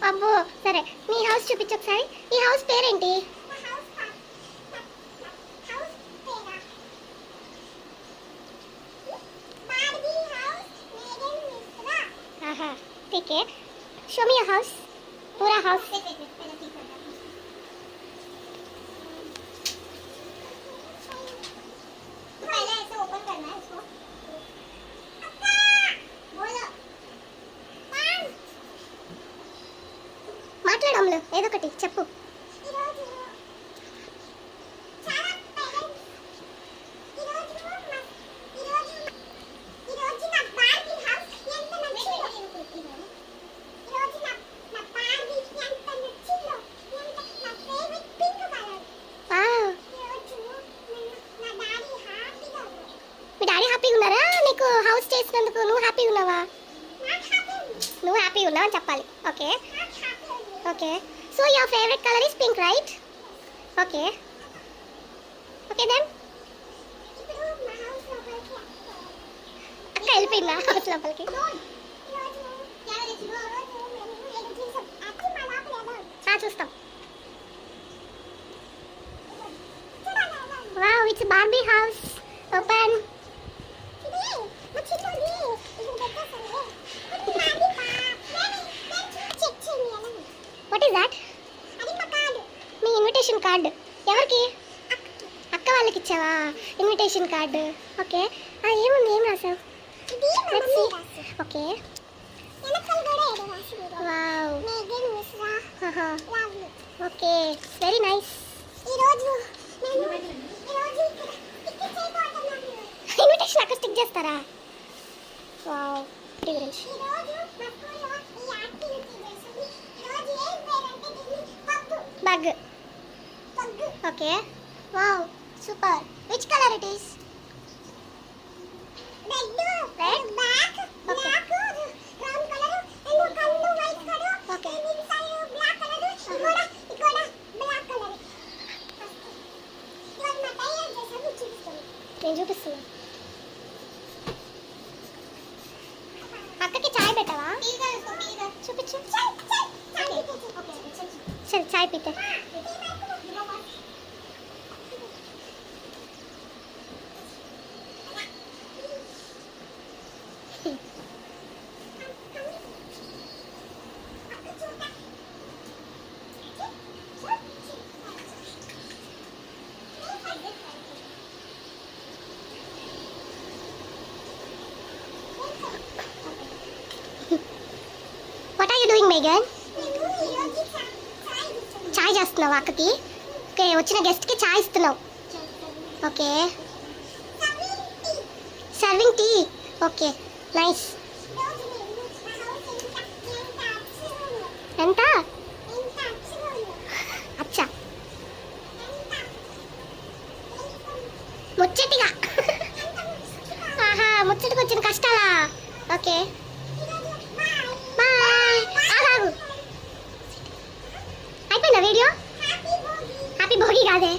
అబ్బో సరే నీ హౌస్ చూపించు ఒకసారి. ఈ హౌస్ పేరేంటి? ఆహా ठीक है शो मी योर हाउस पूरा हाउस. మాట్లాడమ్లు ఏదో ఒకటి చెప్పు. మీ డాడీ హ్యాపీగా ఉన్నారా? నీకు హౌస్ చేసినందుకు నువ్వు హ్యాపీగా ఉన్నావా? నువ్వు హ్యాపీగా ఉన్నావు అని చెప్పాలి. Okay okay so your favourite colour is pink right? Okay okay then అక్క వెళ్ళిపోయిందా హౌస్ లోపలికి? చూస్తాం. Wow it's Barbie house open. What is that? మీ ఇన్విటేషన్ కార్డ్ ఎవరికి? అక్క వాళ్ళకి ఇచ్చావా ఇన్విటేషన్ కార్డు? ఓకే ఏముంది, ఏం రాసావు? Okay wow okay very nice. Invitation అక్కడ స్టిక్ చేస్తారా? వావ్ గురించి bug. Okay wow super. Which colour it is? Red black black brown colour and కళ్ళు white colour. Okay inside black colour ఇక్కడ black colour. ఇవన్నీ మా టైలర్ చేసాను చూపిస్తాను. నేను చూపిస్తాను. అక్కకి చాయ్ పెట్టవా? చూపించు. సరే చాయ్ పీతే. What are you doing, Megan? చాయ్ చేస్తున్నావు అక్కకి? ఓకే వచ్చిన గెస్ట్కి చాయ్ ఇస్తున్నావు. Okay serving tea. Okay nice. ఎంత? అచ్చా ముచ్చటిగా ఆహా ముచ్చటికి వచ్చిన కష్టాలా? Okay bye. ఆగు అయిపోయిందా వీడియో? హ్యాపీ భోగి కాదే.